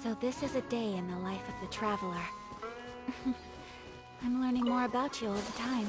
So this is a day in the life of the traveler. I'm learning more about you all the time.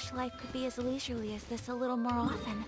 wish life could be as leisurely as this a little more often.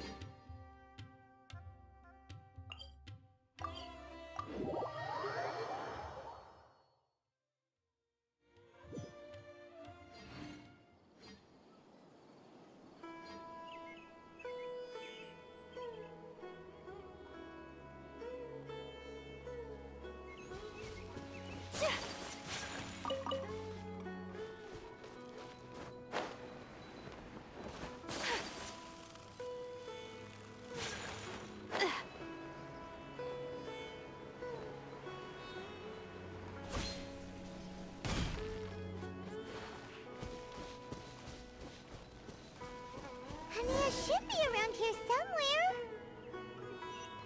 Ania should be around here somewhere.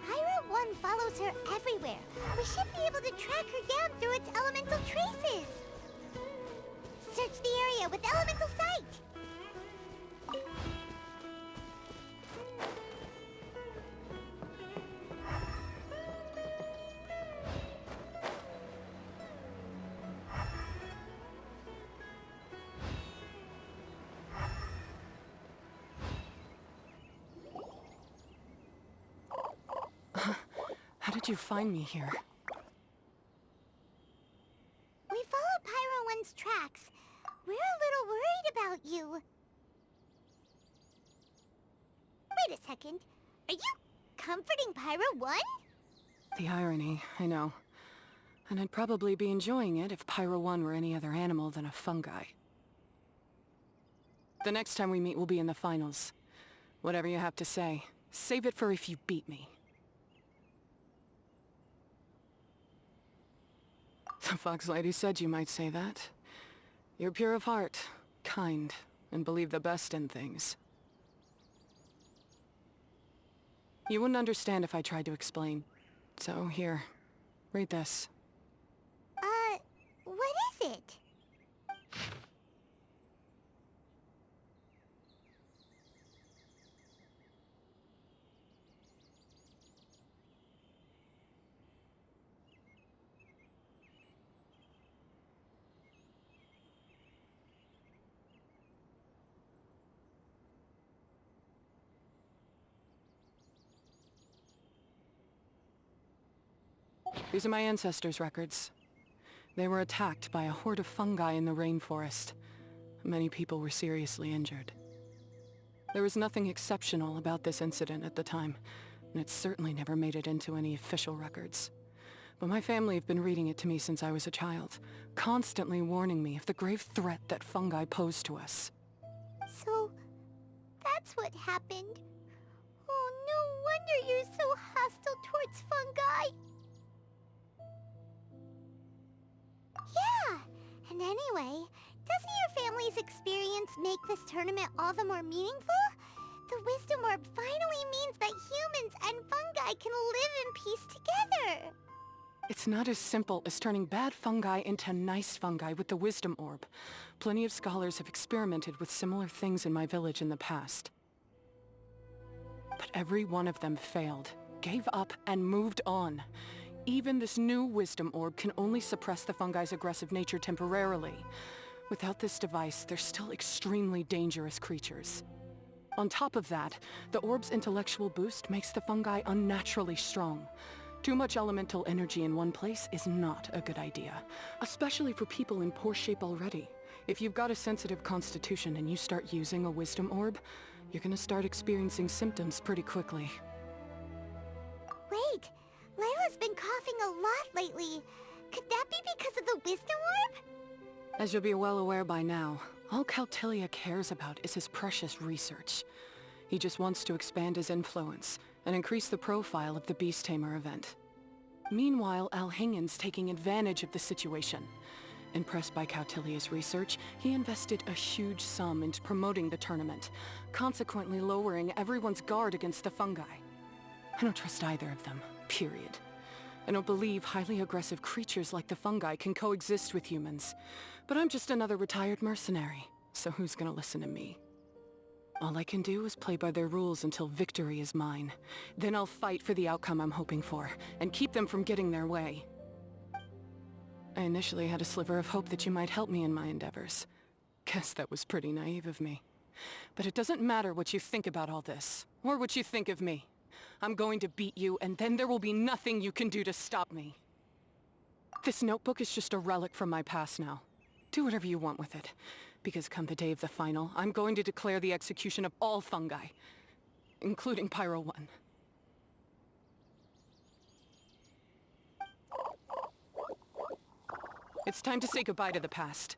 Pyro 1 follows her everywhere. We should be able to track her down through its elemental traces. Search the area with elemental sight. How did you find me here? We followed Pyro 1's tracks. We're a little worried about you. Wait a second. Are you comforting Pyro 1? The irony, I know. And I'd probably be enjoying it if Pyro 1 were any other animal than a fungi. The next time we meet will be in the finals. Whatever you have to say, save it for if you beat me. The Fox Lady said you might say that. You're pure of heart, kind, and believe the best in things. You wouldn't understand if I tried to explain. So here, read this. What is it? These are my ancestors' records. They were attacked by a horde of fungi in the rainforest. Many people were seriously injured. There was nothing exceptional about this incident at the time, and it certainly never made it into any official records. But my family have been reading it to me since I was a child, constantly warning me of the grave threat that fungi pose to us. So, that's what happened. Oh, no wonder you're so hostile towards fungi. Yeah, and anyway, doesn't your family's experience make this tournament all the more meaningful? The Wisdom Orb finally means that humans and fungi can live in peace together. It's not as simple as turning bad fungi into nice fungi with the Wisdom Orb. Plenty of scholars have experimented with similar things in my village in the past. But every one of them failed, gave up, and moved on. Even this new Wisdom Orb can only suppress the fungi's aggressive nature temporarily. Without this device, they're still extremely dangerous creatures. On top of that, the orb's intellectual boost makes the fungi unnaturally strong. Too much elemental energy in one place is not a good idea, especially for people in poor shape already. If you've got a sensitive constitution and you start using a Wisdom Orb, you're gonna start experiencing symptoms pretty quickly. Wait, Layla's been coughing a lot lately. Could that be because of the Wisdom Orb? As you'll be well aware by now, all Kautilya cares about is his precious research. He just wants to expand his influence and increase the profile of the Beast Tamer event. Meanwhile, Alhingen's taking advantage of the situation. Impressed by Kautilya's research, he invested a huge sum into promoting the tournament, consequently lowering everyone's guard against the fungi. I don't trust either of them, period. I don't believe highly aggressive creatures like the fungi can coexist with humans. But I'm just another retired mercenary, so who's gonna listen to me? All I can do is play by their rules until victory is mine. Then I'll fight for the outcome I'm hoping for, and keep them from getting their way. I initially had a sliver of hope that you might help me in my endeavors. Guess that was pretty naive of me. But it doesn't matter what you think about all this, or what you think of me. I'm going to beat you, and then there will be nothing you can do to stop me. This notebook is just a relic from my past now. Do whatever you want with it, because come the day of the final, I'm going to declare the execution of all fungi, including Pyro 1. It's time to say goodbye to the past.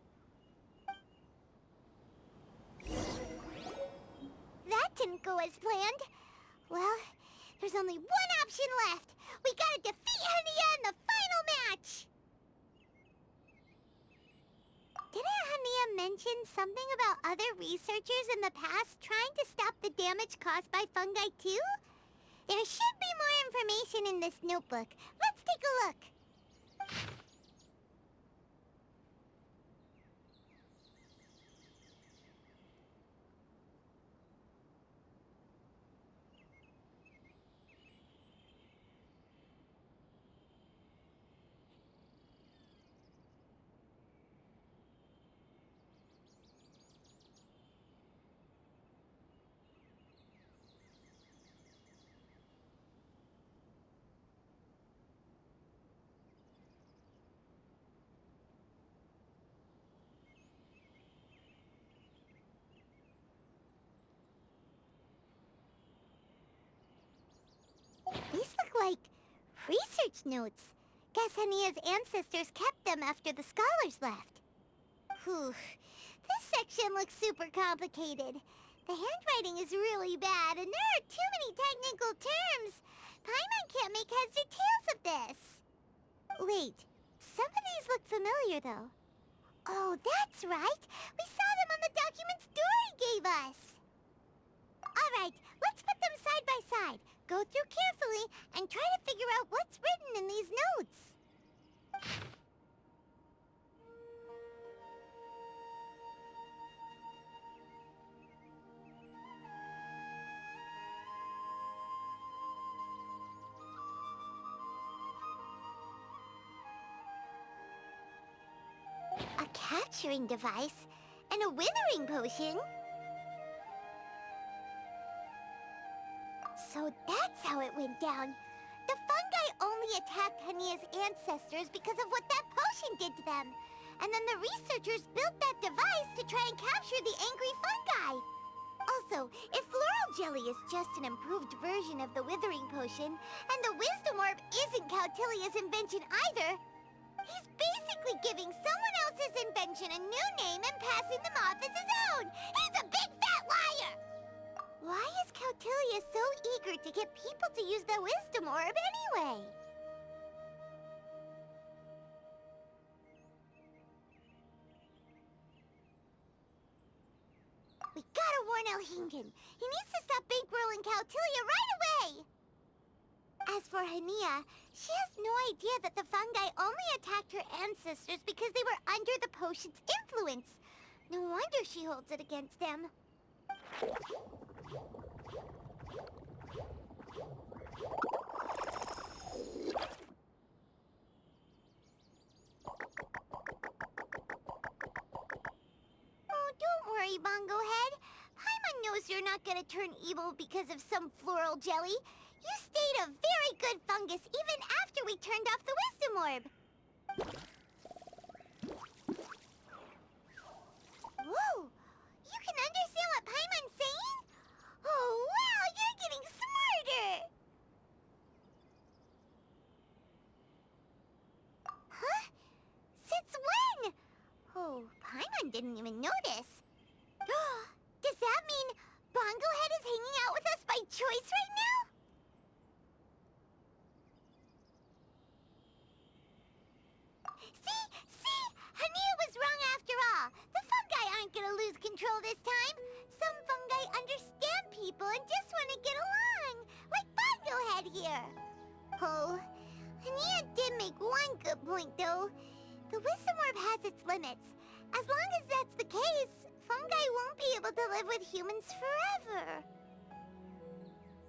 That didn't go as planned. Well, there's only one option left. We gotta defeat Hania in the final match! Didn't Hania mention something about other researchers in the past trying to stop the damage caused by fungi too? There should be more information in this notebook. Let's take a look. These look like research notes. Guess Hania's ancestors kept them after the scholars left. Whew. This section looks super complicated. The handwriting is really bad, and there are too many technical terms. Paimon can't make heads or tails of this. Wait, some of these look familiar, though. Oh, that's right. We saw them on the documents Dory gave us. All right, let's put them side by side. Go through carefully and try to figure out what's written in these notes. A capturing device and a withering potion. So that's how it went down. The fungi only attacked Hania's ancestors because of what that potion did to them. And then the researchers built that device to try and capture the angry fungi. Also, if floral jelly is just an improved version of the withering potion, and the wisdom orb isn't Cautilia's invention either, he's basically giving someone else's invention a new name and passing them off as his own. He's a big fat liar! Why is Cautilia so eager to get people to use the wisdom orb anyway? We gotta warn Elhingen. He needs to stop bankrolling Cautilia right away! As for Hania, she has no idea that the fungi only attacked her ancestors because they were under the potion's influence. No wonder she holds it against them. Oh, don't worry, Bongo Head. Paimon knows you're not gonna turn evil because of some floral jelly. You stayed a very good fungus even after we turned off the wisdom orb. Whoa! You can understand what Paimon's saying? Oh, wow! You're getting smarter! Huh? Since when? Oh, Paimon didn't even notice. Does that mean Bongo Head is hanging out with us by choice right now? See? Hania was wrong after all. The fungi aren't gonna lose control this time. Some fungi understand people and just want to get along. Like Bongo Head here. Oh, Hania did make one good point, though. The wisdom orb has its limits. As long as that's the case, fungi won't be able to live with humans forever.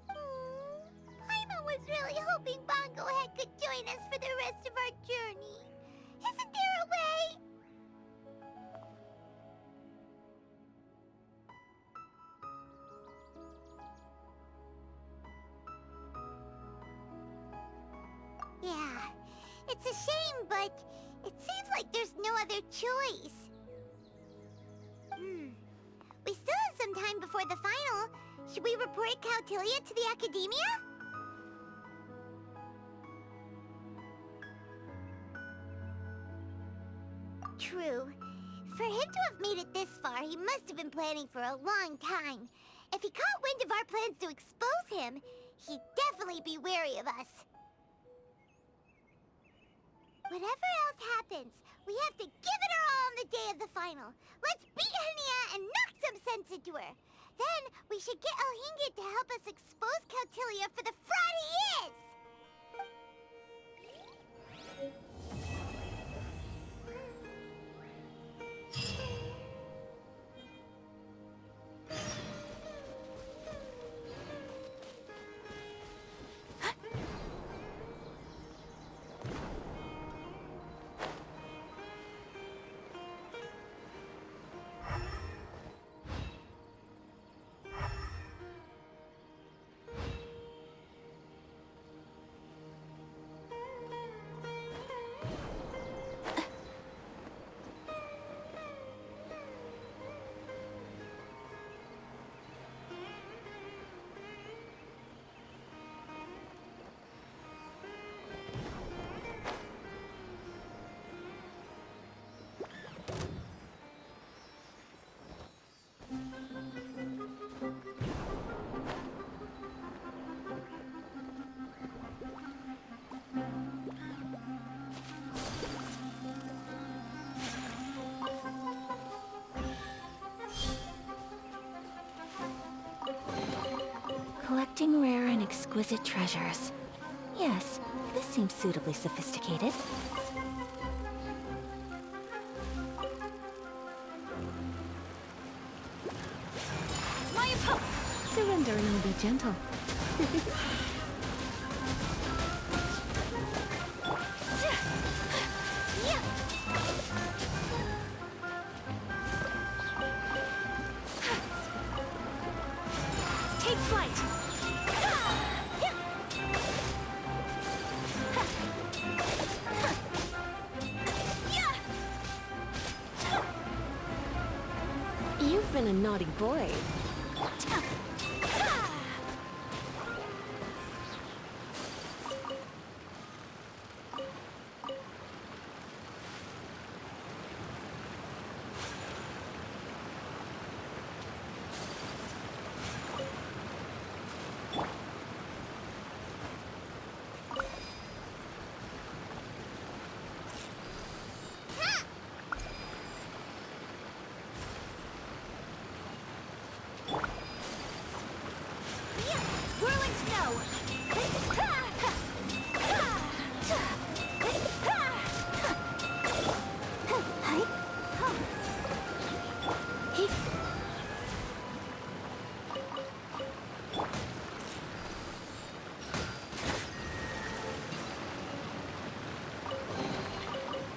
Paimon was really hoping Bongo Head could join us for the rest of our journey. Isn't there a way? Yeah, it's a shame, but it seems like there's no other choice. We still have some time before the final. Should we report Kautilya to the academia? True. For him to have made it this far, he must have been planning for a long time. If he caught wind of our plans to expose him, he'd definitely be wary of us. Whatever else happens, we have to give it our all on the day of the final. Let's beat Hania and knock some sense into her. Then we should get Elhingit to help us expose Kautilya for the fraud he is! Collecting rare and exquisite treasures. Yes, this seems suitably sophisticated. My opponent! Surrender and be gentle. Take flight! You've been a naughty boy. Whirling snow!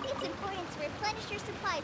It's important to replenish your supplies.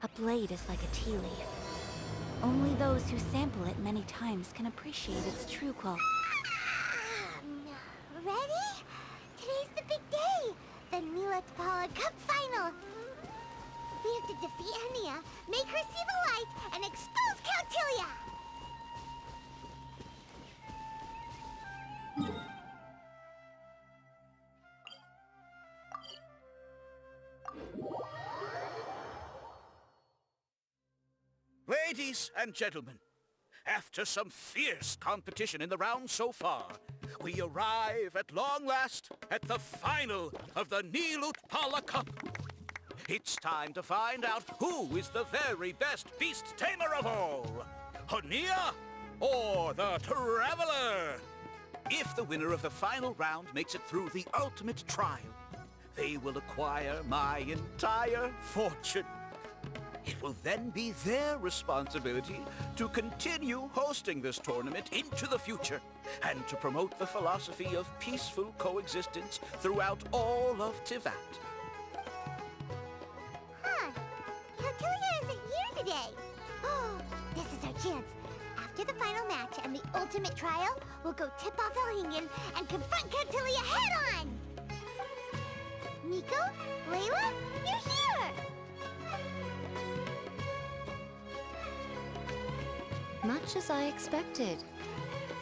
A blade is like a tea leaf. Only those who sample it many times can appreciate its true quality. Ready? Today's the big day! The Milet Paula Cup Final! We have to defeat Hania, make her see the light, and expose Kautilya! Ladies and gentlemen, after some fierce competition in the round so far, we arrive at long last at the final of the Nilutpala Cup. It's time to find out who is the very best beast tamer of all, Turnier or the Traveler. If the winner of the final round makes it through the ultimate trial, they will acquire my entire fortune. It will then be their responsibility to continue hosting this tournament into the future and to promote the philosophy of peaceful coexistence throughout all of Tivat. Huh. Kautilya isn't here today. Oh, this is our chance. After the final match and the ultimate trial, we'll go tip off Elhingen and confront Kautilya head-on! Nico? Layla? You're here! Much as I expected.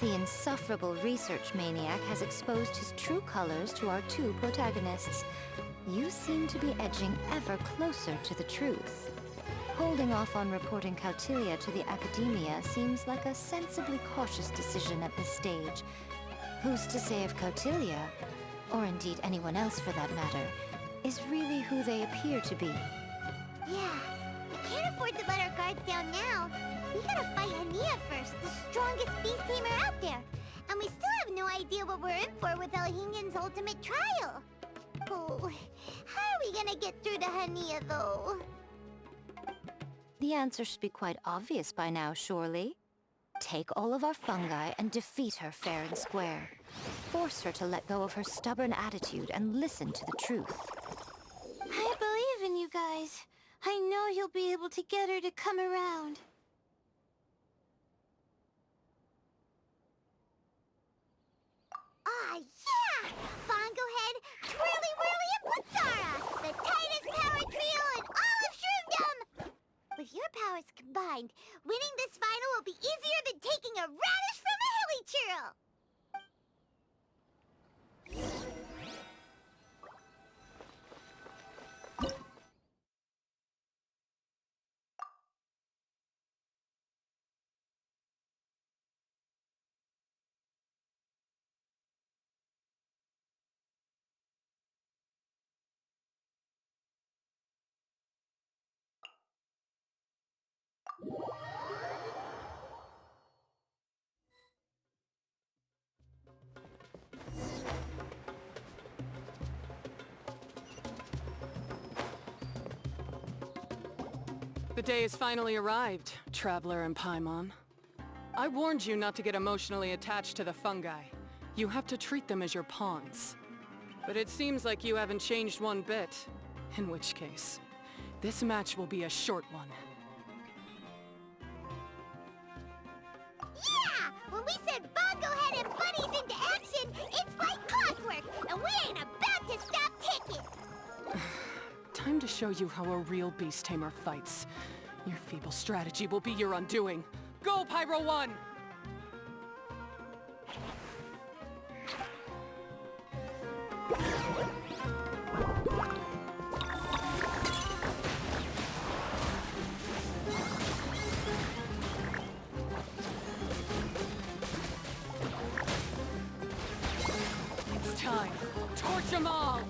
The insufferable research maniac has exposed his true colors to our two protagonists. You seem to be edging ever closer to the truth. Holding off on reporting Kautilya to the Academia seems like a sensibly cautious decision at this stage. Who's to say if Kautilya, or indeed anyone else for that matter, is really who they appear to be? Yeah, we can't afford to let our guards down now. We gotta fight Hania first, the strongest beast tamer out there. And we still have no idea what we're in for with Elhingen's ultimate trial. Oh, how are we gonna get through to Hania, though? The answer should be quite obvious by now, surely. Take all of our fungi and defeat her fair and square. Force her to let go of her stubborn attitude and listen to the truth. I believe in you guys. I know you'll be able to get her to come around. Ah, yeah! Bongo Head, Twirly Whirly, and Blitzara! The tightest power trio in all of Shroomdom! With your powers combined, winning this final will be easier than taking a radish from a hilly churl! The day has finally arrived, Traveler and Paimon. I warned you not to get emotionally attached to the fungi. You have to treat them as your pawns. But it seems like you haven't changed one bit. In which case, this match will be a short one. Yeah! When we send Bongo Head and Buddies into action, it's like clockwork, and we ain't about to stop ticking! Time to show you how a real beast tamer fights. Your feeble strategy will be your undoing. Go, Pyro 1! It's time. Torch them all!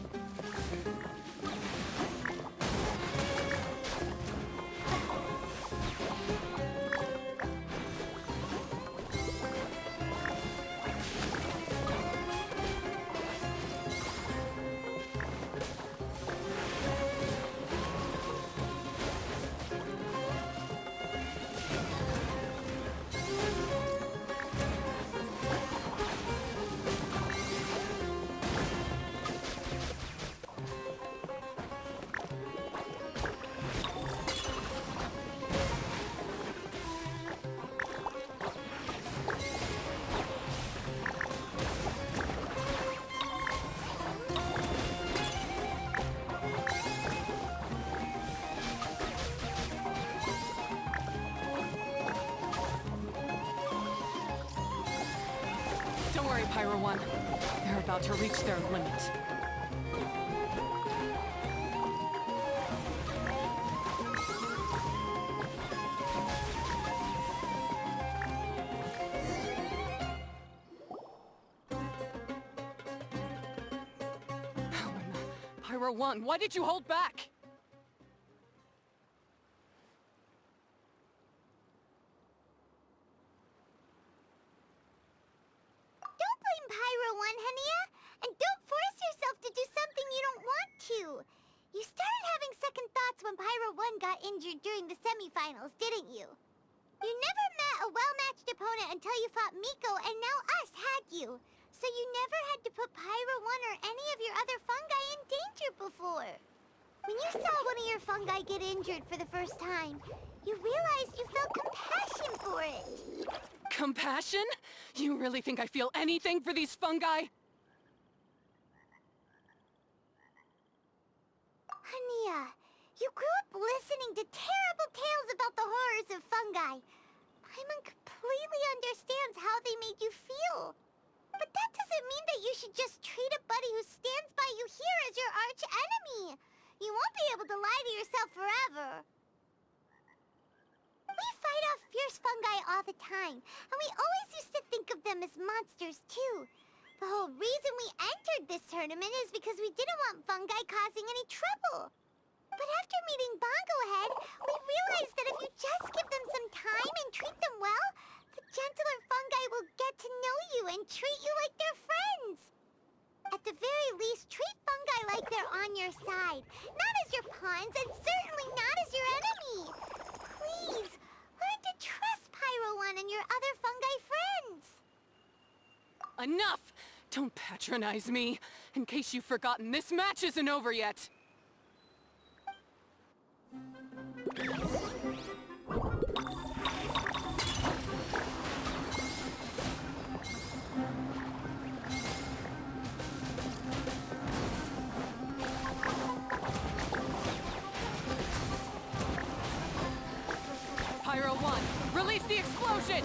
Don't worry, Pyro 1. They're about to reach their limit. Pyro 1, why did you hold back? Don't blame Pyro 1, Hania! And don't force yourself to do something you don't want to! You started having second thoughts when Pyro 1 got injured during the semifinals, didn't you? You never met a well-matched opponent until you fought Miko, and now us had you. So you never had to put Pyro 1 or any of your other fungi in danger before. When you saw one of your fungi get injured for the first time, you realized you felt compassion for it. Compassion? You really think I feel anything for these fungi? Hania, you grew up listening to terrible tales about the horrors of fungi. Paimon completely understands how they made you feel. But that doesn't mean that you should just treat a buddy who stands by you here as your arch enemy. You won't be able to lie to yourself forever. We fight off fierce fungi all the time, and we always used to think of them as monsters too. The whole reason we entered this tournament is because we didn't want fungi causing any trouble. But after meeting Bongo Head, we realized that if you just give them some time and treat them well, the gentler fungi will get to know you and treat you like their friends. At the very least, treat fungi like they're on your side, not as your pawns and certainly not as your enemy. Please, learn to trust Pyro 1 and your other fungi friends. Enough! Don't patronize me. In case you've forgotten, this match isn't over yet. Pyro 1, release the explosion!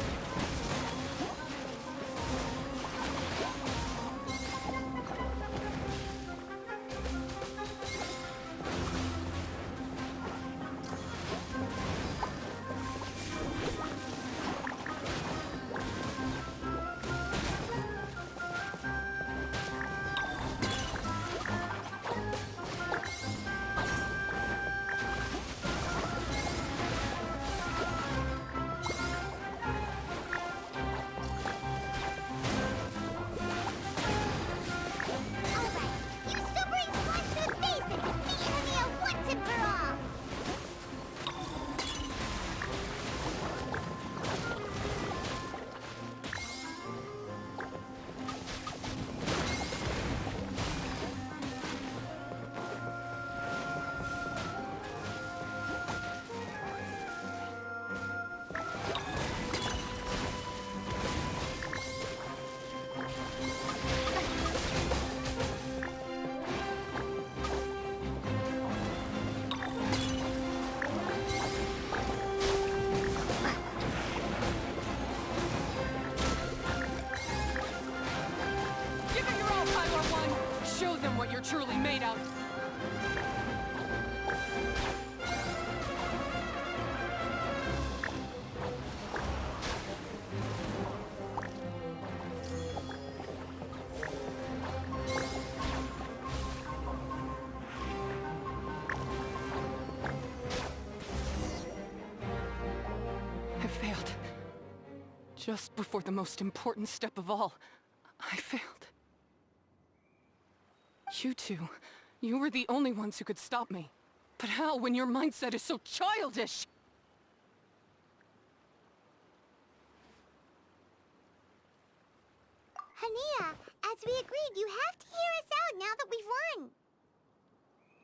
Show them what you're truly made of. I failed. Just before the most important step of all, I failed. You two, you were the only ones who could stop me. But how when your mindset is so childish? Hania, as we agreed, you have to hear us out now that we've won.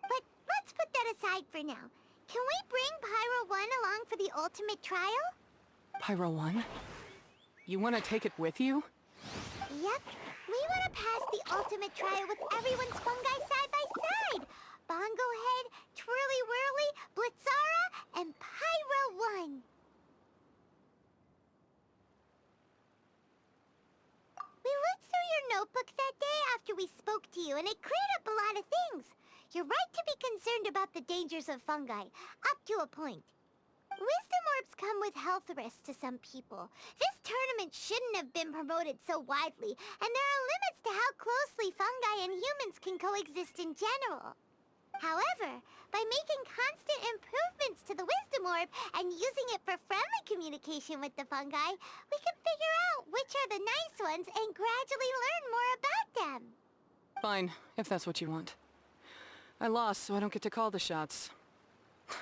But let's put that aside for now. Can we bring Pyro 1 along for the ultimate trial? Pyro 1? You want to take it with you? Yep. We want to pass the ultimate trial with everyone's fungi side by side. Bongo Head, Twirly Whirly, Blitzara, and Pyro 1. We looked through your notebook that day after we spoke to you, and it cleared up a lot of things. You're right to be concerned about the dangers of fungi, up to a point. Wisdom orbs come with health risks to some people. This tournament shouldn't have been promoted so widely, and there are limits to how closely fungi and humans can coexist in general. However, by making constant improvements to the Wisdom Orb and using it for friendly communication with the fungi, we can figure out which are the nice ones and gradually learn more about them. Fine, if that's what you want. I lost, so I don't get to call the shots.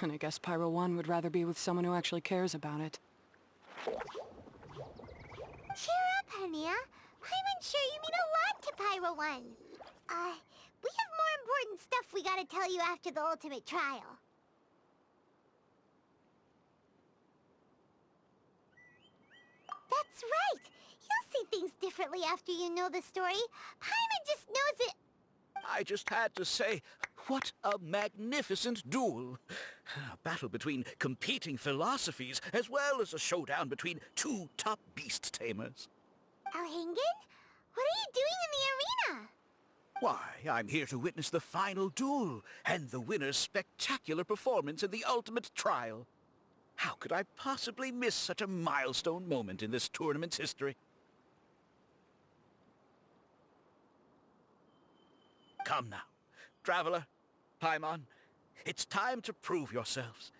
And I guess Pyro 1 would rather be with someone who actually cares about it. Cheer up, Hania. I'm sure you mean a lot to Pyro 1. We have more important stuff we gotta tell you after the ultimate trial. That's right! You'll see things differently after you know the story. Paimon just knows it. I just had to say, what a magnificent duel. A battle between competing philosophies, as well as a showdown between two top beast tamers. Alhingen? What are you doing in the arena? Why, I'm here to witness the final duel, and the winner's spectacular performance in the ultimate trial. How could I possibly miss such a milestone moment in this tournament's history? Come now, Traveler, Paimon, it's time to prove yourselves.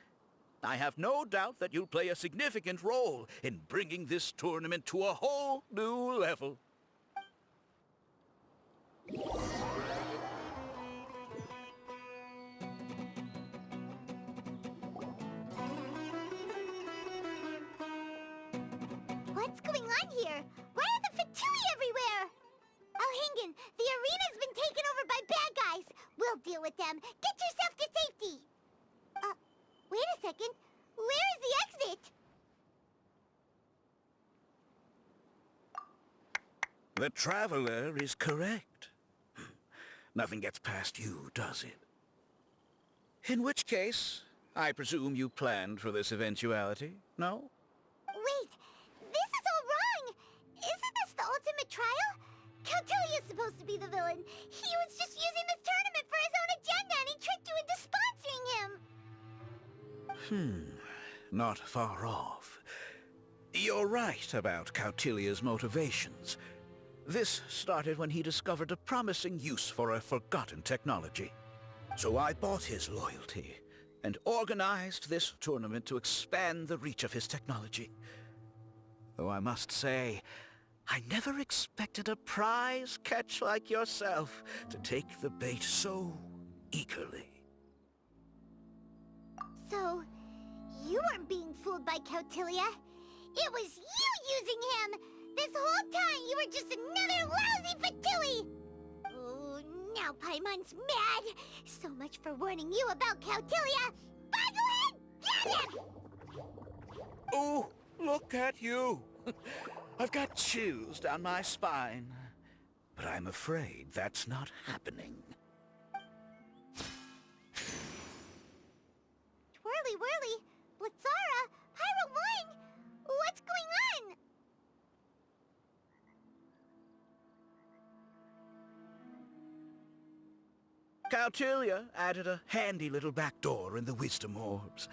I have no doubt that you'll play a significant role in bringing this tournament to a whole new level. What's going on here? Why are the Fatui everywhere? Alhingen, the arena's been taken over by bad guys. We'll deal with them. Get yourself to safety. Wait a second. Where is the exit? The Traveler is correct. Nothing gets past you, does it? In which case, I presume you planned for this eventuality, no? Wait, this is all wrong. Isn't this the ultimate trial? Cautilia's supposed to be the villain. He was just using this tournament for his own agenda and he tricked you into sponsoring him. Not far off. You're right about Cautilia's motivations. This started when he discovered a promising use for a forgotten technology. So I bought his loyalty and organized this tournament to expand the reach of his technology. Though I must say, I never expected a prize catch like yourself to take the bait so eagerly. So, you weren't being fooled by Cautilia. It was you using him! This whole time you were just another lousy Fatui! Oh, now Paimon's mad! So much for warning you about Cautilia! Boglehead, get him! Oh, look at you! I've got chills down my spine. But I'm afraid that's not happening. Twirly whirly, Blitzara, Pyro 1! What's going on? Cautilia added a handy little back door in the wisdom orbs.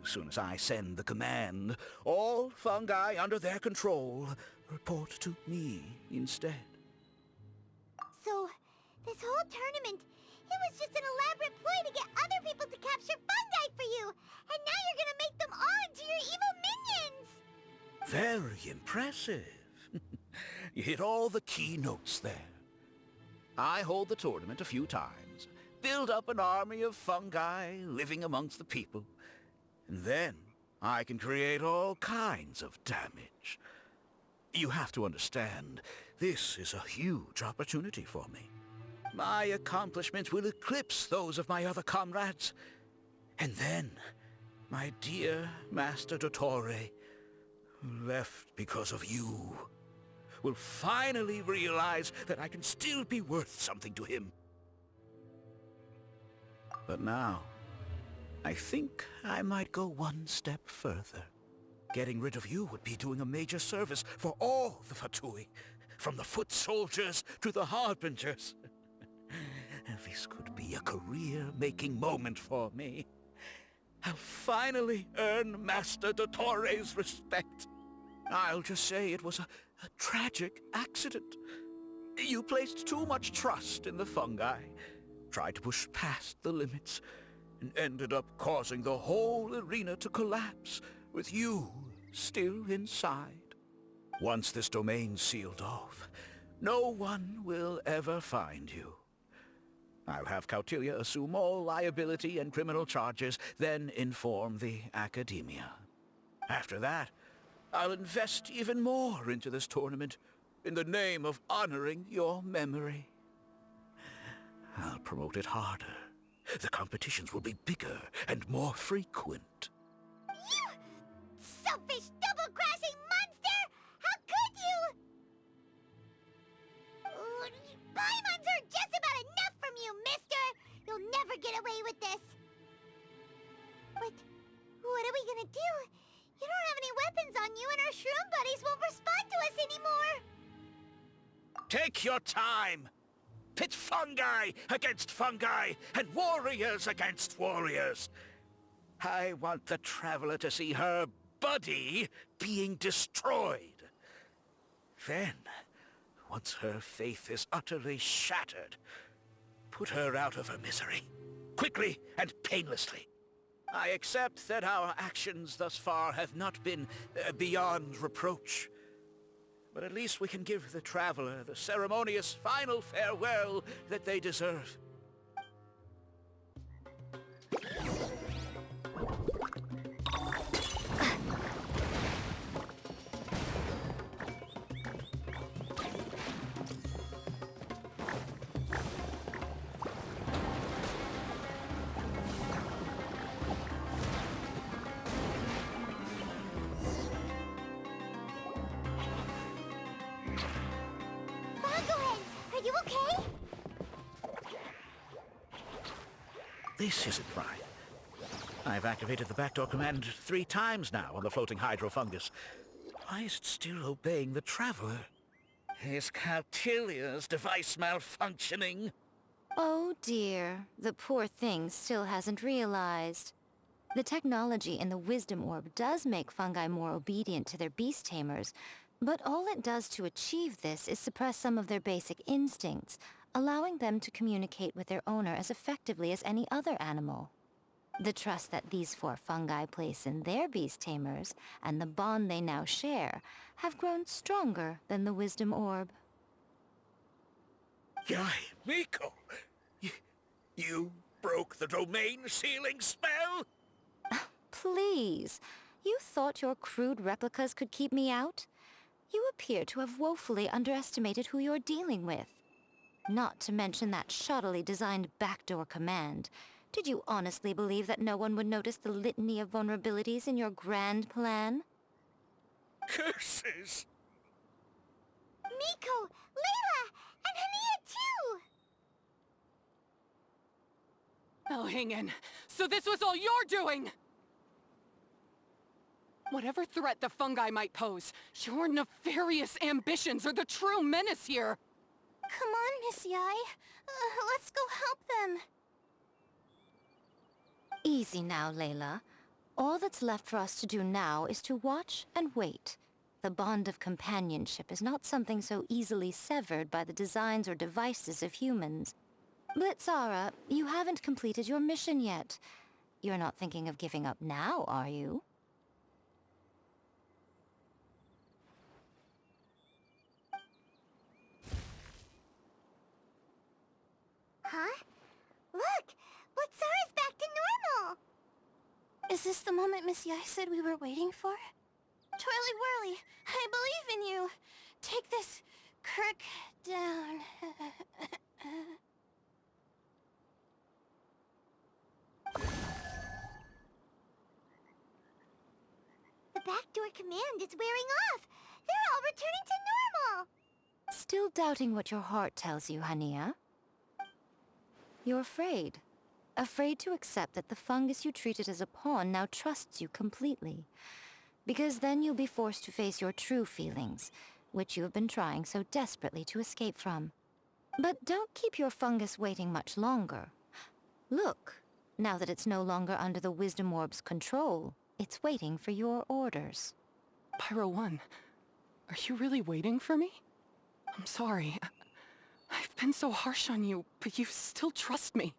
As soon as I send the command, all fungi under their control report to me instead. So, this whole tournament, it was just an elaborate ploy to get other people to capture fungi for you! And now you're gonna make them all into your evil minions! Very impressive. You hit all the key notes there. I hold the tournament a few times, build up an army of fungi living amongst the people, and then I can create all kinds of damage. You have to understand, this is a huge opportunity for me. My accomplishments will eclipse those of my other comrades. And then, my dear Master Dottore, who left because of you, will finally realize that I can still be worth something to him. But now, I think I might go one step further. Getting rid of you would be doing a major service for all the Fatui, from the foot soldiers to the harbingers. This could be a career-making moment for me. I'll finally earn Master Dottore's respect. I'll just say it was a tragic accident. You placed too much trust in the fungi, tried to push past the limits, and ended up causing the whole arena to collapse, with you still inside. Once this domain's sealed off, no one will ever find you. I'll have Kautilya assume all liability and criminal charges, then inform the Academia. After that, I'll invest even more into this tournament, in the name of honoring your memory. I'll promote it harder. The competitions will be bigger and more frequent. You selfish, double-crashing monster! How could you? Paimons are just about enough from you, mister! You'll never get away with this. But what are we gonna do? You don't have any weapons on you, and our shroom buddies won't respond to us anymore! Take your time! Pit fungi against fungi, and warriors against warriors. I want the Traveler to see her buddy being destroyed. Then, once her faith is utterly shattered, put her out of her misery, quickly and painlessly. I accept that our actions thus far have not been beyond reproach. But at least we can give the Traveler the ceremonious final farewell that they deserve. Are you okay? This isn't right. I've activated the backdoor command 3 times now on the floating hydrofungus. Why is it still obeying the Traveler? Is Kautilya's device malfunctioning? Oh dear, the poor thing still hasn't realized. The technology in the Wisdom Orb does make fungi more obedient to their beast tamers, but all it does to achieve this is suppress some of their basic instincts, allowing them to communicate with their owner as effectively as any other animal. The trust that these 4 fungi place in their beast tamers, and the bond they now share, have grown stronger than the Wisdom Orb. Yai, Miko! You broke the domain sealing spell? Please, you thought your crude replicas could keep me out? You appear to have woefully underestimated who you're dealing with. Not to mention that shoddily designed backdoor command. Did you honestly believe that no one would notice the litany of vulnerabilities in your grand plan? Curses! Miko, Layla, and Hania too! Elhingen, so this was all you're doing! Whatever threat the fungi might pose, your nefarious ambitions are the true menace here! Come on, Miss Yai. Let's go help them. Easy now, Layla. All that's left for us to do now is to watch and wait. The bond of companionship is not something so easily severed by the designs or devices of humans. Blitzara, you haven't completed your mission yet. You're not thinking of giving up now, are you? Huh? Look! Blitzara's back to normal! Is this the moment Miss Yai said we were waiting for? Twirly Whirly, I believe in you! Take this crook down. The backdoor command is wearing off! They're all returning to normal! Still doubting what your heart tells you, Hania? You're afraid. Afraid to accept that the fungus you treated as a pawn now trusts you completely. Because then you'll be forced to face your true feelings, which you have been trying so desperately to escape from. But don't keep your fungus waiting much longer. Look, now that it's no longer under the Wisdom Orb's control, it's waiting for your orders. Pyro 1, are you really waiting for me? I'm sorry. I've been so harsh on you, but you still trust me.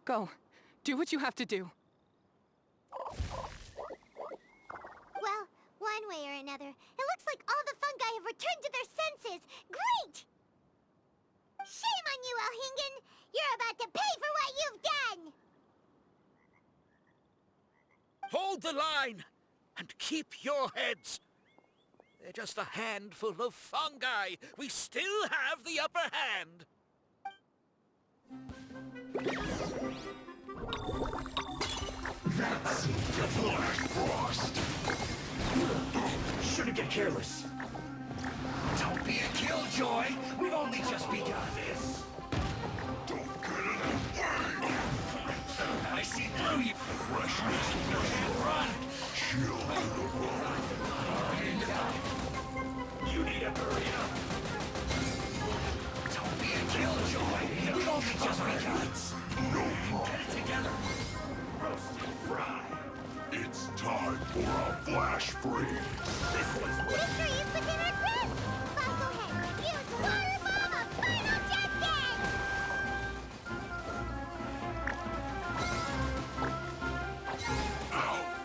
Go. Do what you have to do. Well, one way or another, it looks like all the fungi have returned to their senses. Great! Shame on you, Elhingen! You're about to pay for what you've done! Hold the line and keep your heads. They're just a handful of fungi. We still have the upper hand. That's the frost. Shouldn't get careless. Don't be a killjoy. We've only just begun this. Don't get in the way. I see through you. Freshness. You can't run. Chill to the bone. You need to hurry up. Don't be a killjoy. We've only just begun. No problem. Get it together. Roast and fry. It's time for a flash freeze. Victory is within our grasp! Bucklehead, use Water Bomb of Final Justice!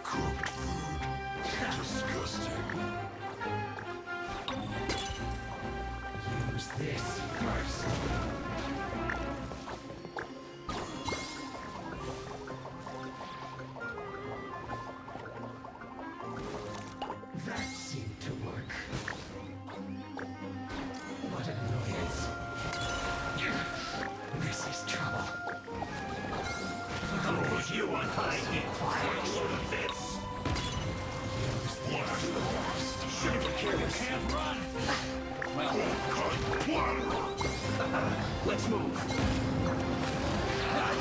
Cooked food. Disgusting. Use this first. That seemed to work. What an annoyance. This is trouble. I'll put you on high heat for a load of this. Use this. Shouldn't get careless. You can't run. Well, let's move.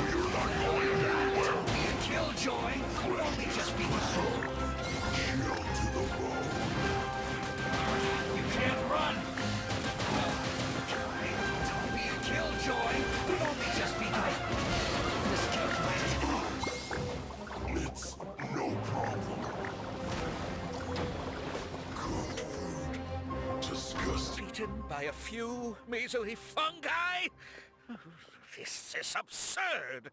You're not going anywhere. Don't be a killjoy. We'll only just be chill to the bone. You can't run. Don't be a killjoy. We'll only just be It's no problem. Good food. Disgusting. Beaten by a few measly fungi? This is absurd.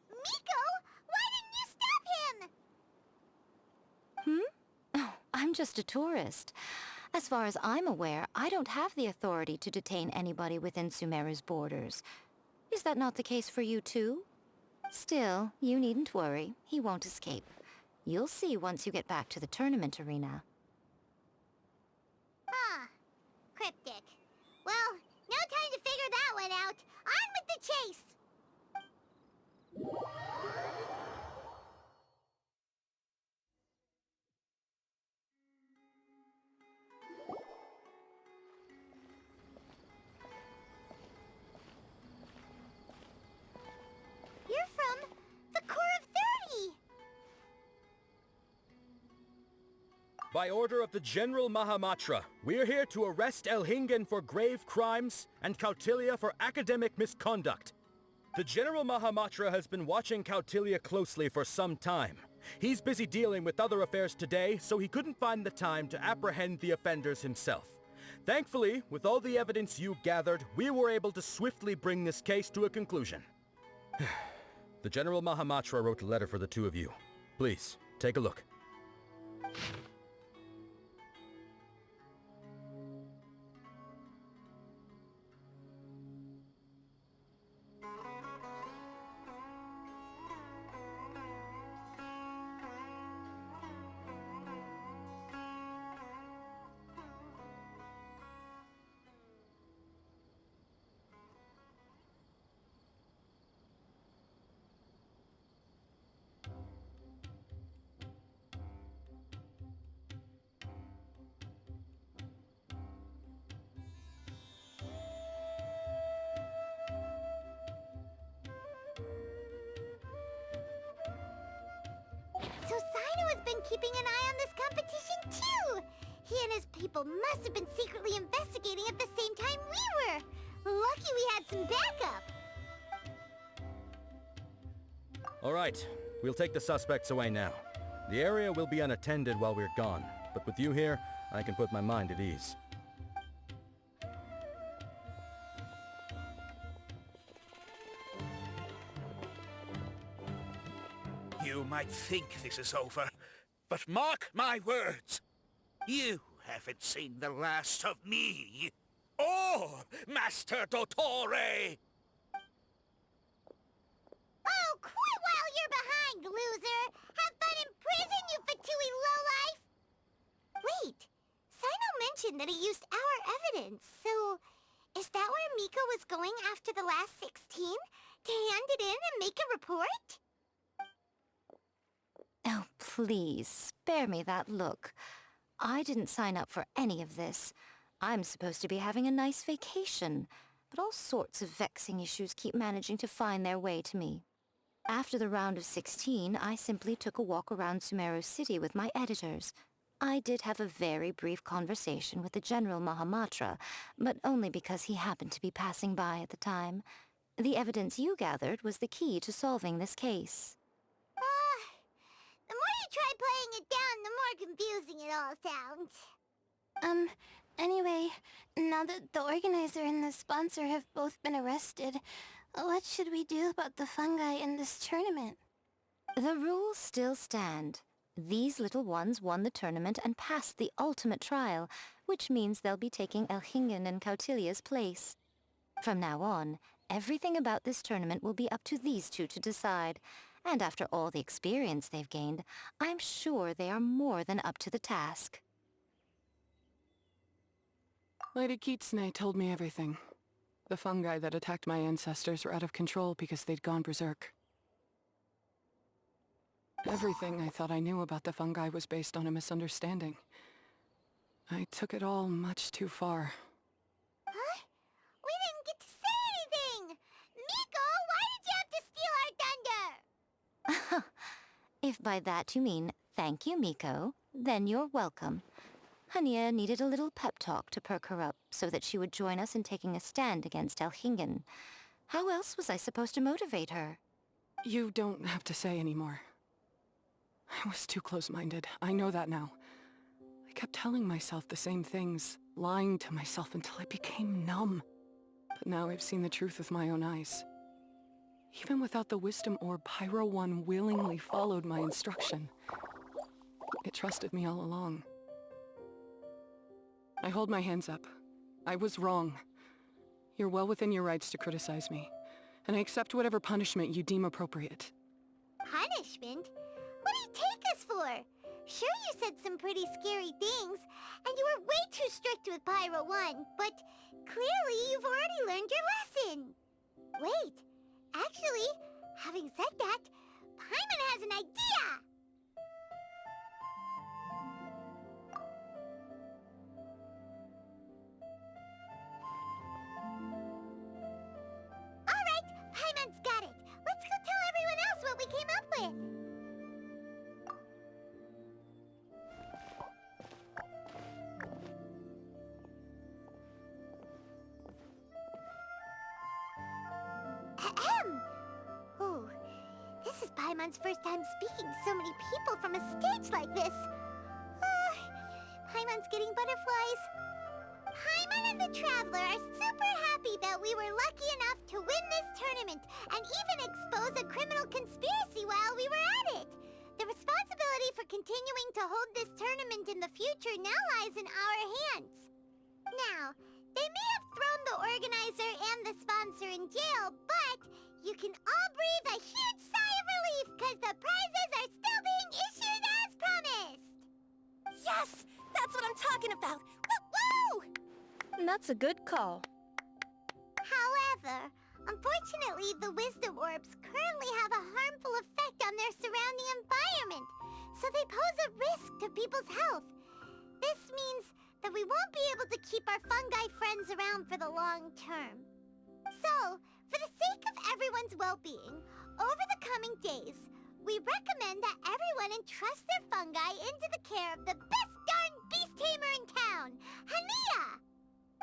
Miko, why didn't you stop him? Oh, I'm just a tourist. As far as I'm aware, I don't have the authority to detain anybody within Sumeru's borders. Is that not the case for you too? Still, you needn't worry. He won't escape. You'll see once you get back to the tournament arena. Ah, cryptic. Well, no time to figure that one out. On with the chase! You're from the Core of 30! By order of the General Mahamatra, we're here to arrest Elhingen for grave crimes and Kautilya for academic misconduct. The General Mahamatra has been watching Kautilya closely for some time. He's busy dealing with other affairs today, so he couldn't find the time to apprehend the offenders himself. Thankfully, with all the evidence you gathered, we were able to swiftly bring this case to a conclusion. The General Mahamatra wrote a letter for the two of you. Please, take a look. So Sino has been keeping an eye on this competition too! He and his people must have been secretly investigating at the same time we were! Lucky we had some backup! All right, we'll take the suspects away now. The area will be unattended while we're gone, but with you here, I can put my mind at ease. You might think this is over, but mark my words. You haven't seen the last of me, or Master Dottore! Oh, quit while you're behind, loser! Have fun in prison, you fatui lowlife! Wait, Sino mentioned that he used our evidence, so is that where Miko was going after the last 16? To hand it in and make a report? Oh, please, spare me that look. I didn't sign up for any of this. I'm supposed to be having a nice vacation, but all sorts of vexing issues keep managing to find their way to me. After the round of 16, I simply took a walk around Sumeru City with my editors. I did have a very brief conversation with the General Mahamatra, but only because he happened to be passing by at the time. The evidence you gathered was the key to solving this case. The more you try playing it down, the more confusing it all sounds. Anyway, now that the organizer and the sponsor have both been arrested, what should we do about the fungi in this tournament? The rules still stand. These little ones won the tournament and passed the ultimate trial, which means they'll be taking Elhingen and Cautilia's place. From now on, everything about this tournament will be up to these two to decide. And after all the experience they've gained, I'm sure they are more than up to the task. Lady Kitsune told me everything. The fungi that attacked my ancestors were out of control because they'd gone berserk. Everything I thought I knew about the fungi was based on a misunderstanding. I took it all much too far. Huh? We didn't get to say anything! Miko, why did you have to steal our thunder? If by that you mean thank you, Miko, then you're welcome. Hania needed a little pep talk to perk her up so that she would join us in taking a stand against Elhingen. How else was I supposed to motivate her? You don't have to say anymore. I was too close-minded. I know that now. I kept telling myself the same things, lying to myself until I became numb. But now I've seen the truth with my own eyes. Even without the wisdom orb, Pyro 1 willingly followed my instruction. It trusted me all along. I hold my hands up. I was wrong. You're well within your rights to criticize me, and I accept whatever punishment you deem appropriate. Punishment? What do you take us for? Sure, you said some pretty scary things, and you were way too strict with Pyro 1, but clearly you've already learned your lesson. Wait, actually, having said that, Paimon has an idea! Alright, Paimon's got it. Let's go tell everyone else what we came up with. Ahem! Ooh, this is Paimon's first time speaking to so many people from a stage like this. Paimon's getting butterflies. Paimon and the Traveler are super happy that we were lucky enough to win this tournament and even expose a criminal conspiracy while we were at it. The responsibility for continuing to hold this tournament in the future now lies in our hands. Now, they may have thrown the organizer and the sponsor in jail, but you can all breathe a huge sigh of relief because the prizes are still being issued as promised! Yes! That's what I'm talking about! Woo-woo! That's a good call. However, unfortunately, the wisdom orbs currently have a harmful effect on their surrounding environment, so they pose a risk to people's health. This means that we won't be able to keep our fungi friends around for the long term. So, for the sake of everyone's well-being, over the coming days, we recommend that everyone entrust their fungi into the care of the best darn beast tamer in town, Hania!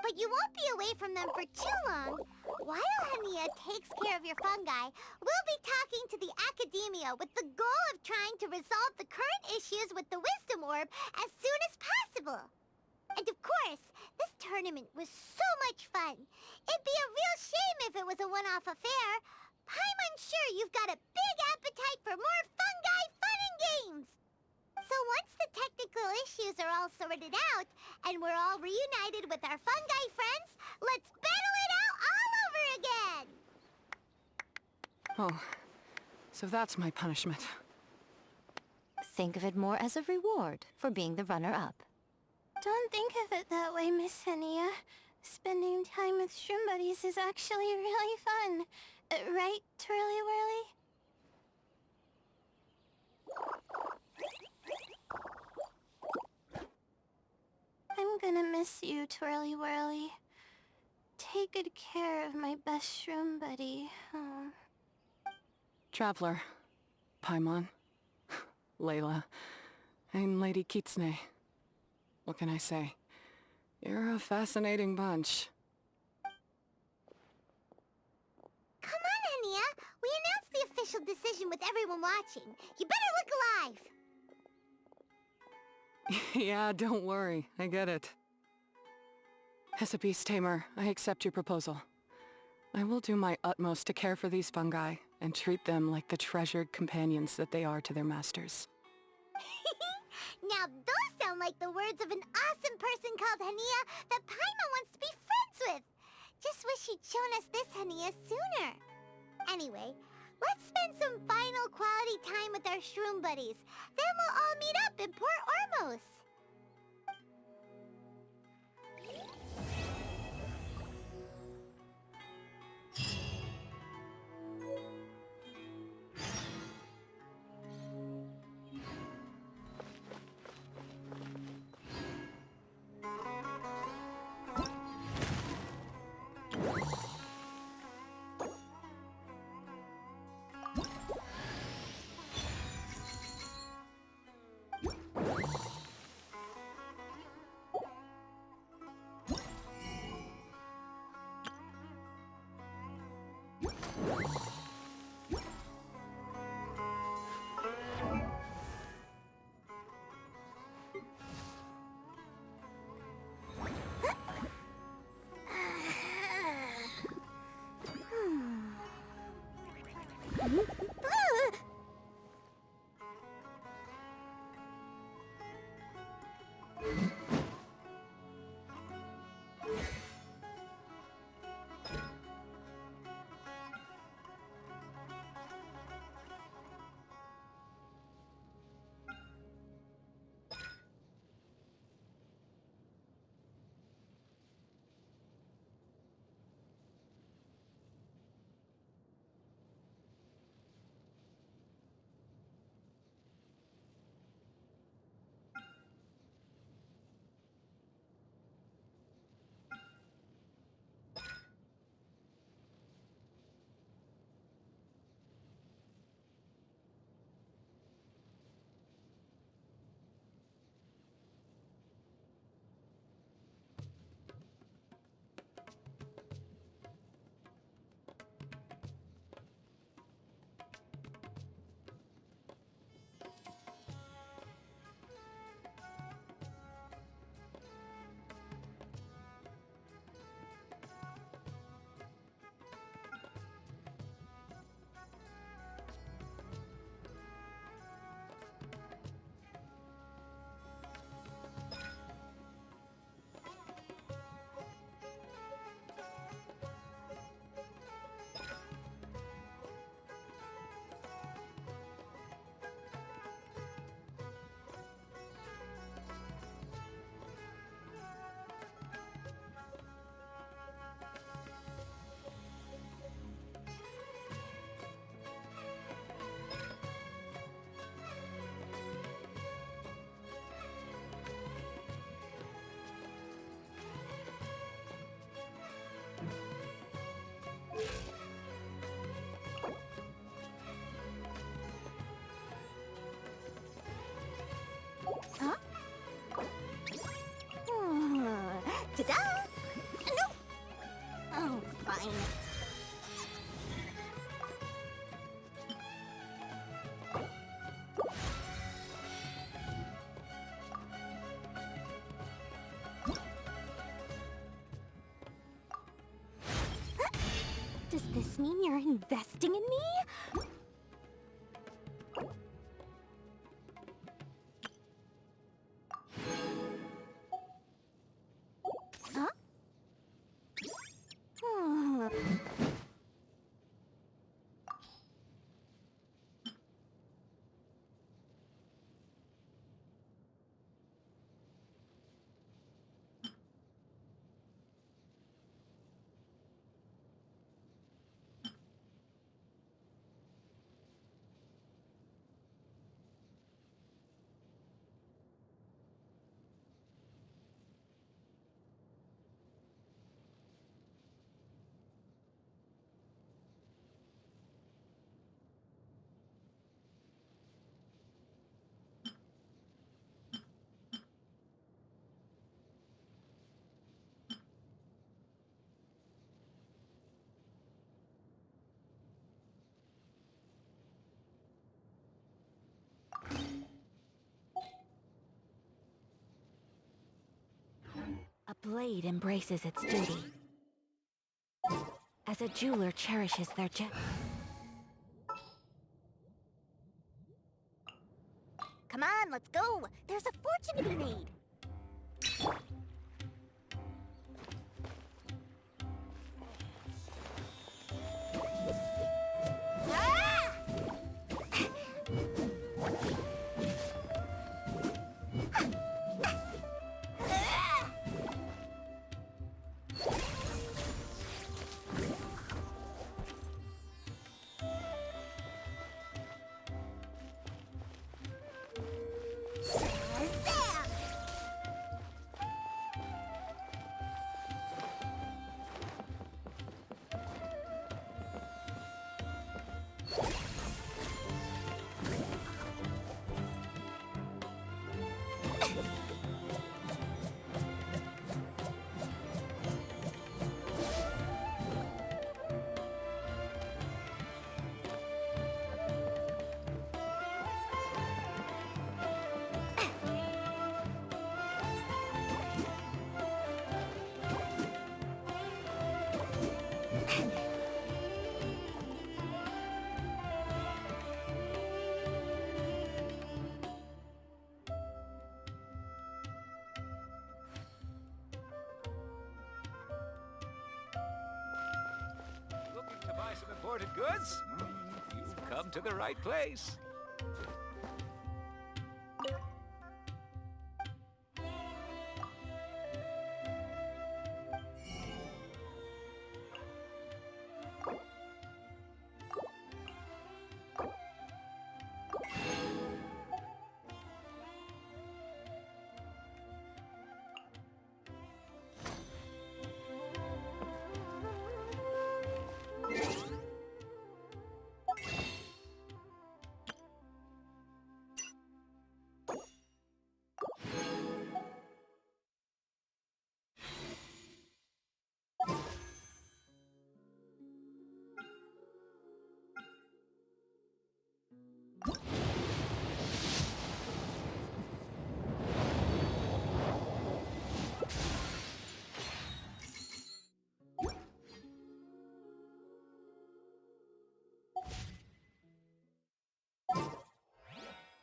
But you won't be away from them for too long. While Hania takes care of your fungi, we'll be talking to the academia with the goal of trying to resolve the current issues with the Wisdom Orb as soon as possible. And of course, this tournament was so much fun. It'd be a real shame if it was a one-off affair. I'm sure you've got a big appetite for more fungi fun and games. So once the technical issues are all sorted out, and we're all reunited with our fungi friends, let's battle it out all over again! Oh, so that's my punishment. Think of it more as a reward for being the runner-up. Don't think of it that way, Miss Hania. Spending time with shroom buddies is actually really fun. Right, Twirly Whirly? I'm gonna miss you, Twirly Whirly. Take good care of my best shroom buddy. Oh. Traveler, Paimon, Layla, and Lady Kitsune. What can I say? You're a fascinating bunch. Come on, Hania! We announced the official decision with everyone watching. You better look alive! Yeah, don't worry. I get it. As a beast tamer, I accept your proposal. I will do my utmost to care for these fungi and treat them like the treasured companions that they are to their masters. Now those sound like the words of an awesome person called Hania that Paimon wants to be friends with. Just wish she'd shown us this Hania sooner. Anyway, let's spend some final quality time with our shroom buddies. Then we'll all meet up in Port Ormos. this mean you're investing in me? Huh? A blade embraces its duty, as a jeweler cherishes their gem. Come on, let's go! There's a fortune to be made! Ah! Looking to buy some imported goods? You've come to the right place.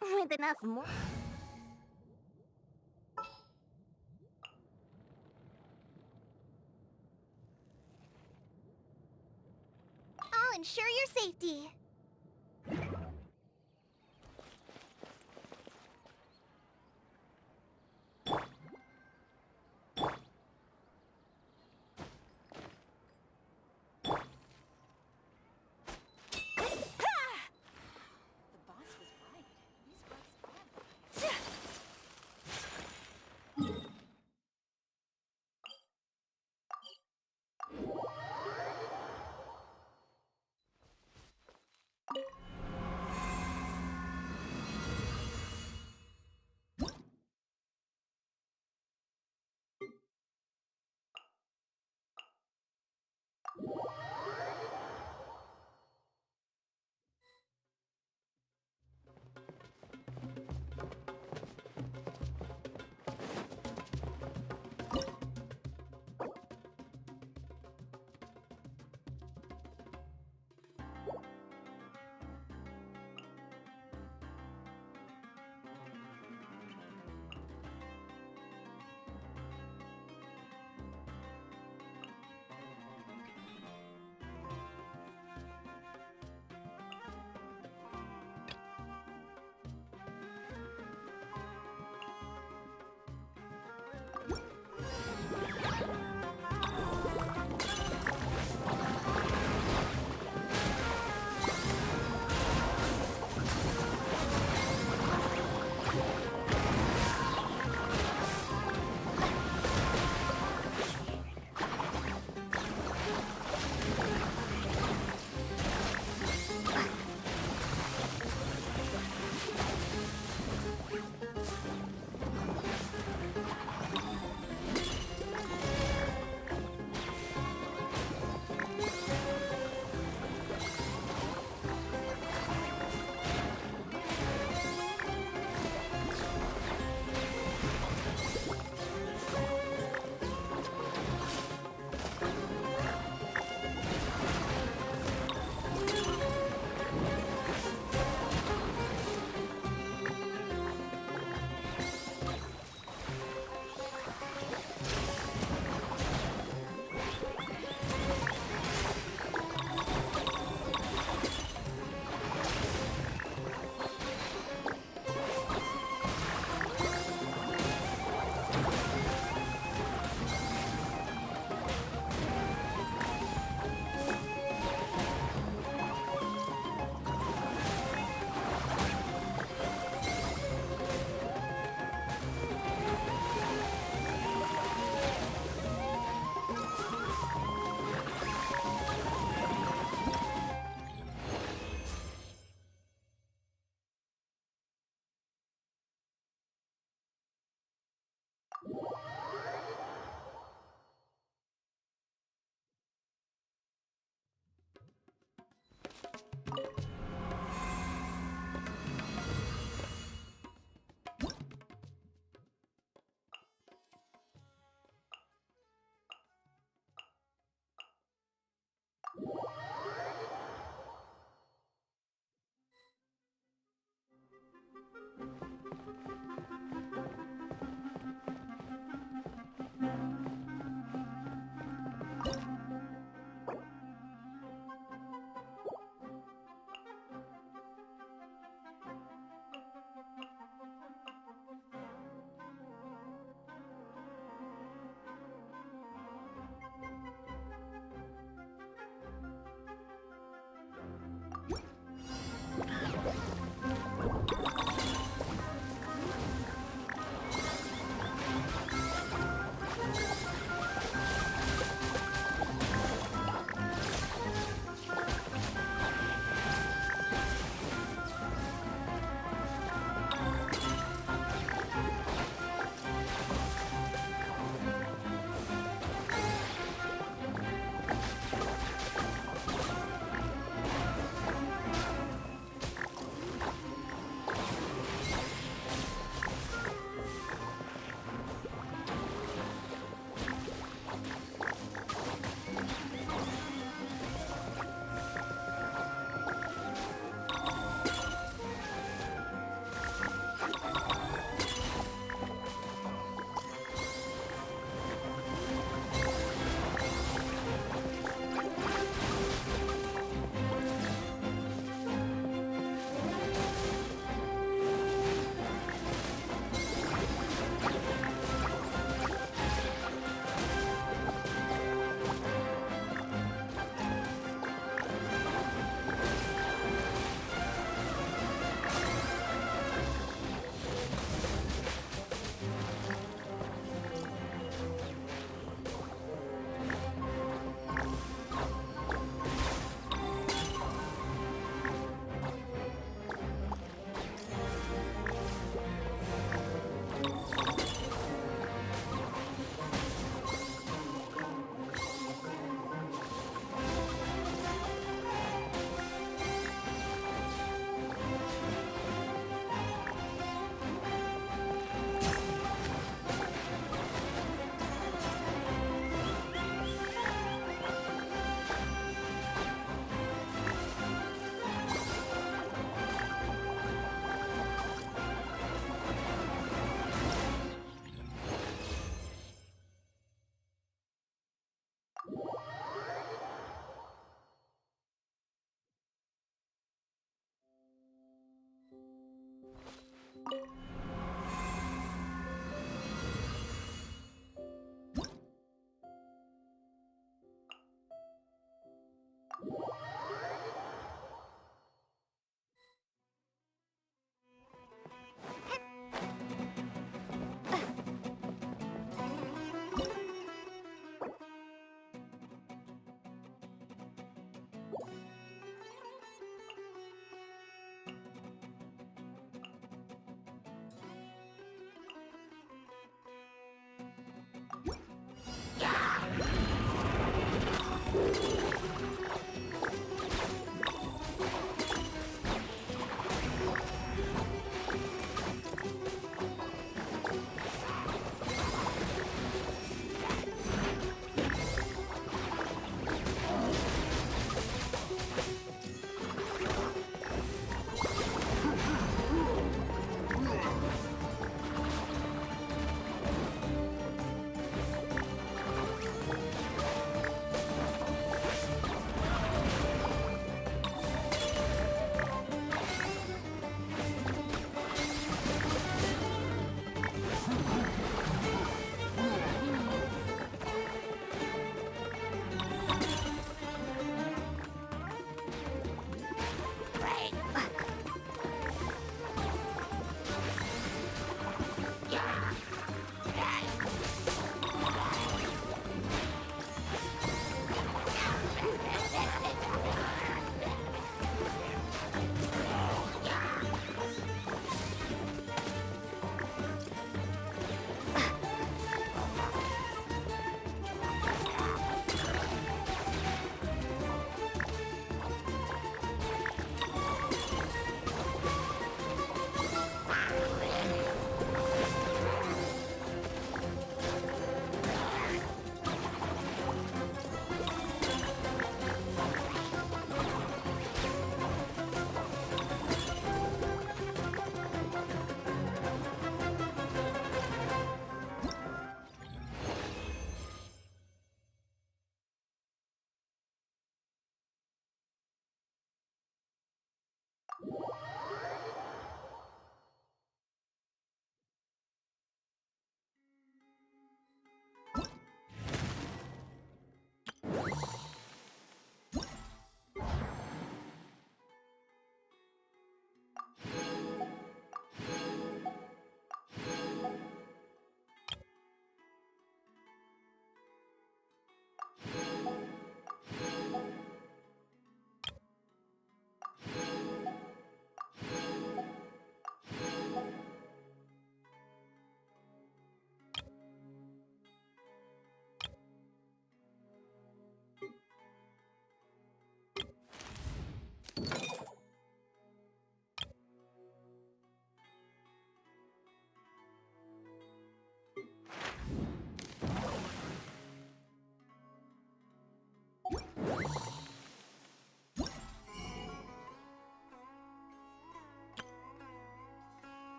With enough more. I'll ensure your safety.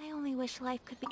I only wish life could be...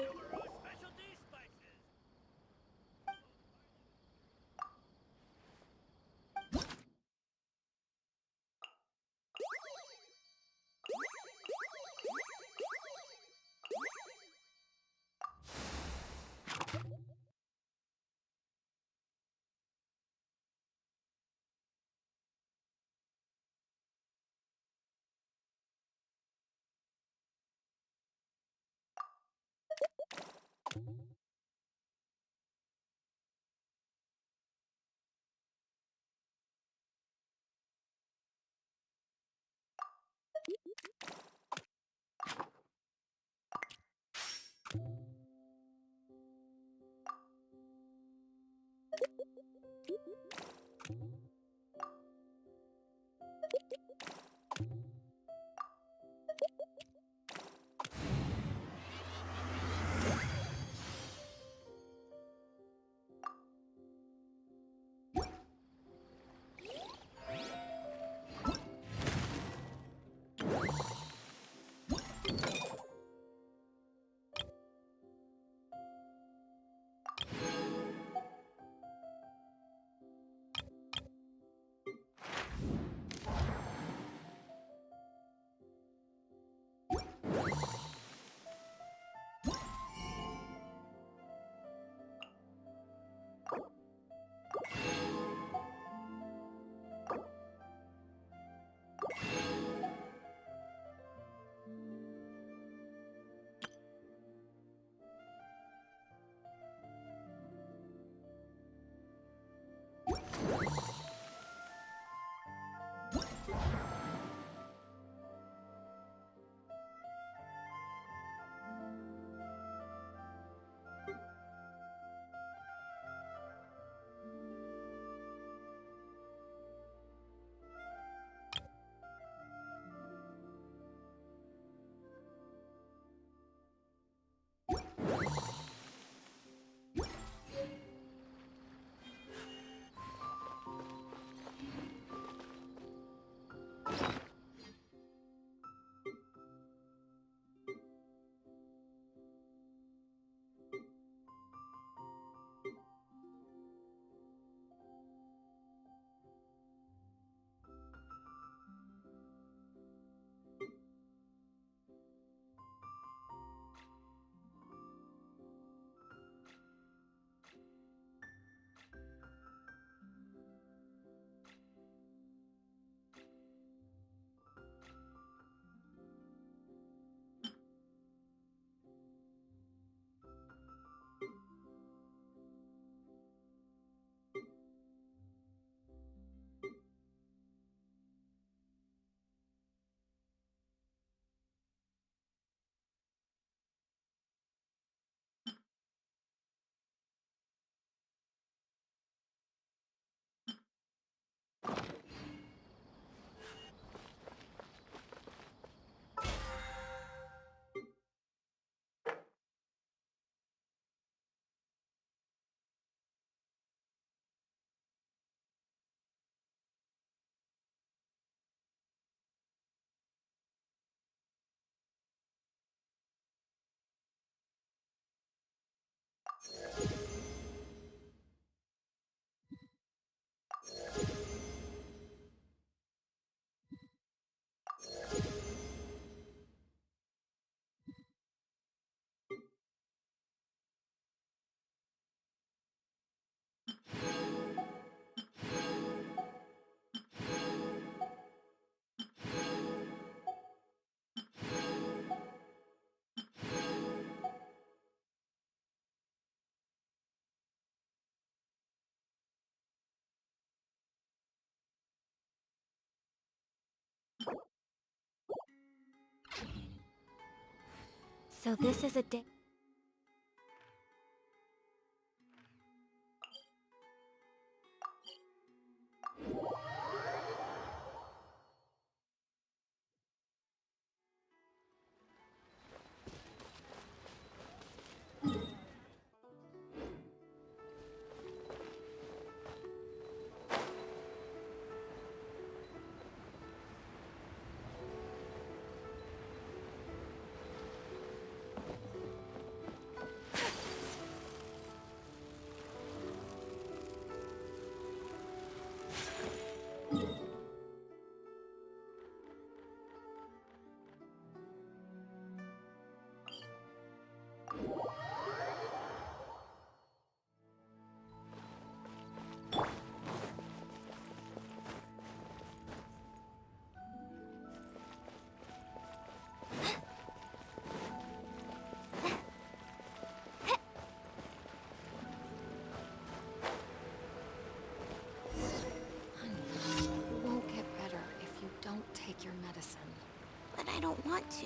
So this is a day. Your medicine. But I don't want to.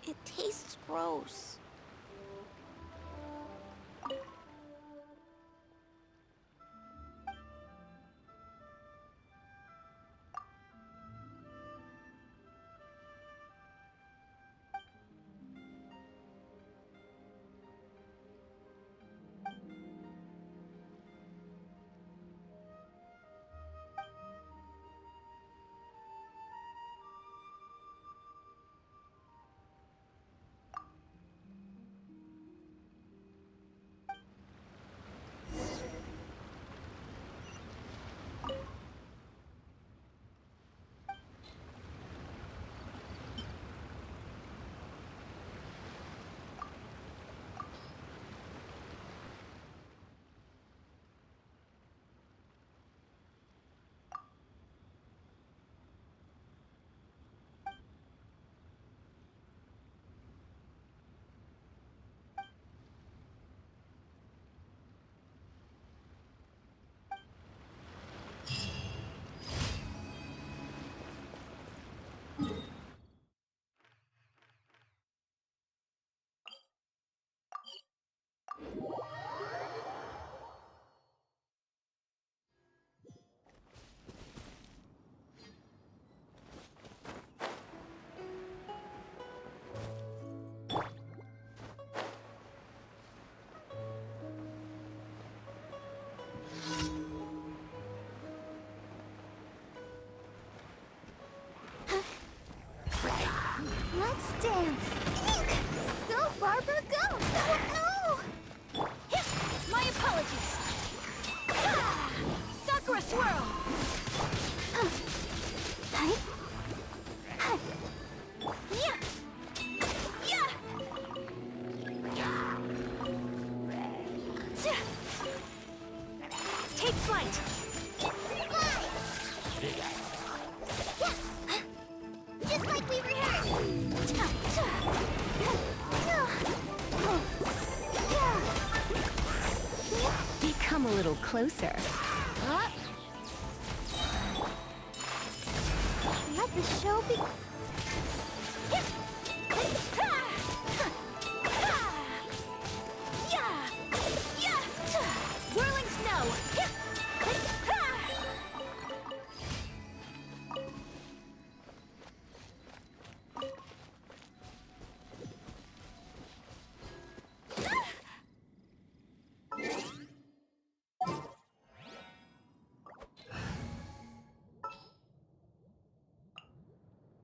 It tastes gross. Let's dance! Go, Barbara, go! No! My apologies! Ah! Sakura swirl! Yeah! Yeah! Take flight! Fly! Yeah! Just like we rehearsed! Come a little closer. Let the show be... Whirling snow!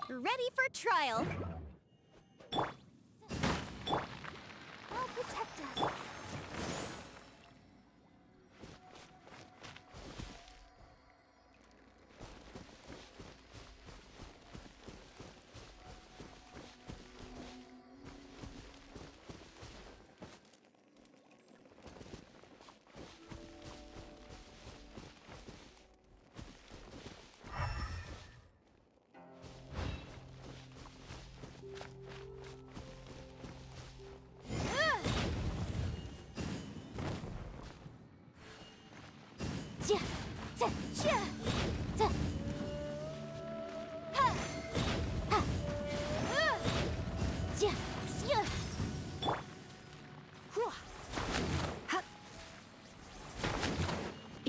Ready for trial! I'll protect us.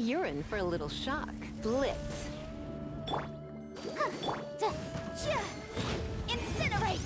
You're in for a little shock. Blitz. Incinerate!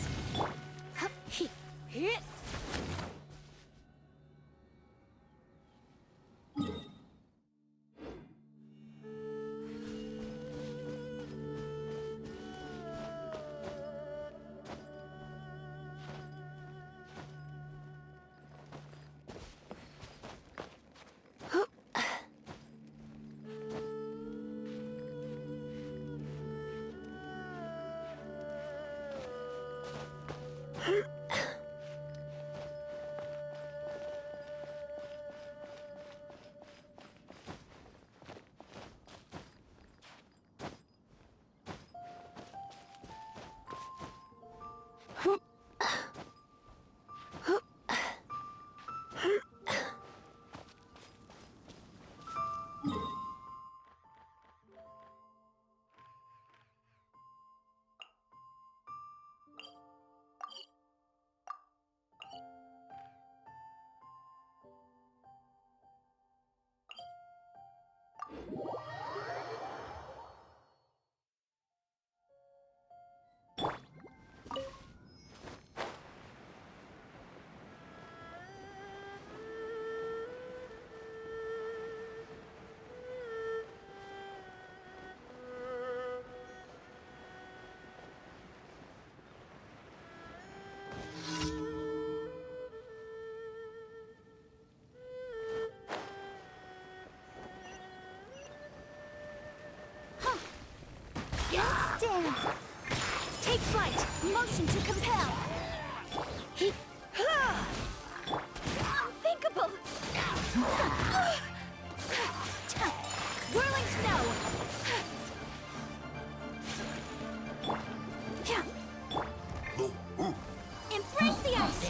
Stand! Take flight! Motion to compel! Unthinkable! Whirling snow! Embrace the ice!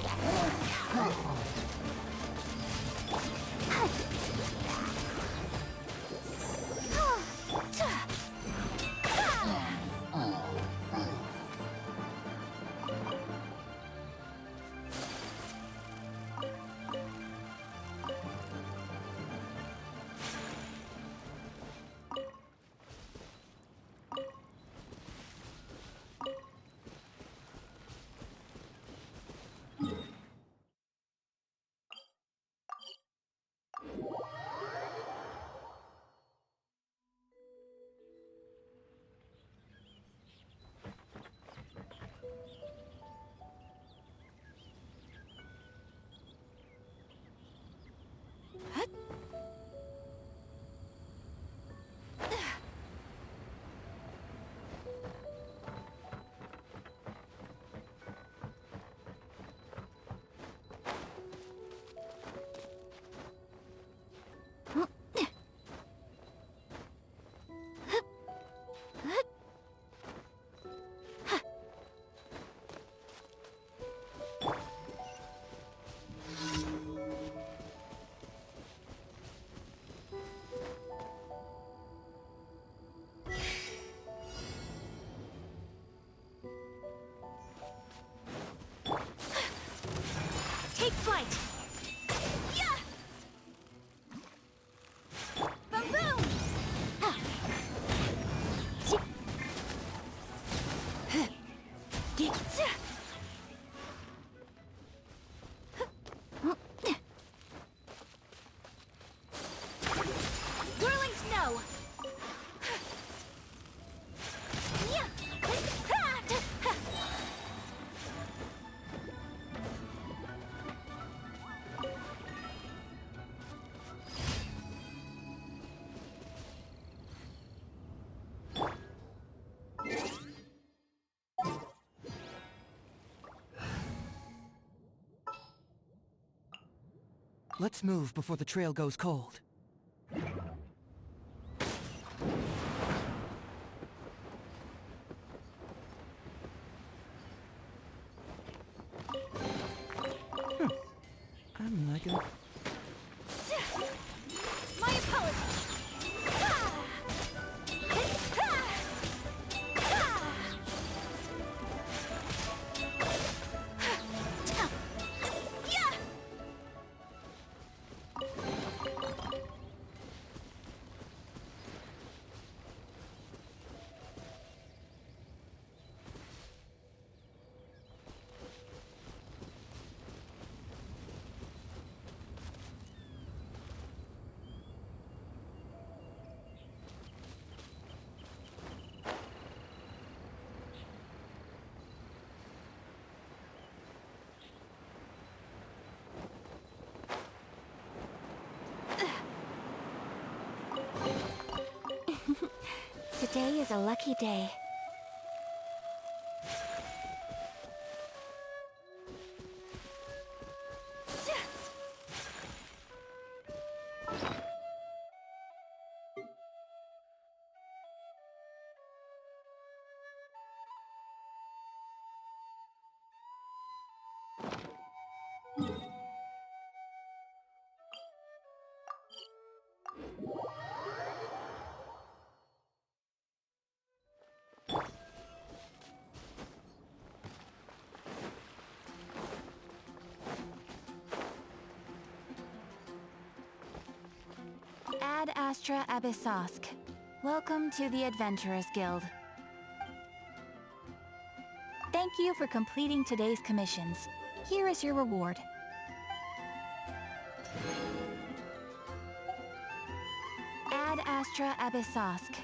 Take flight! Yeah! Boom boom! Whirling snow! Let's move before the trail goes cold. I'm liking it. My apologies! Today is a lucky day. Ad Astra Abyssosk. Welcome to the Adventurers Guild. Thank you for completing today's commissions. Here is your reward. Ad Astra Abyssosk.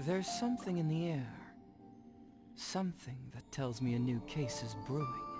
There's something in the air. Something that tells me a new case is brewing.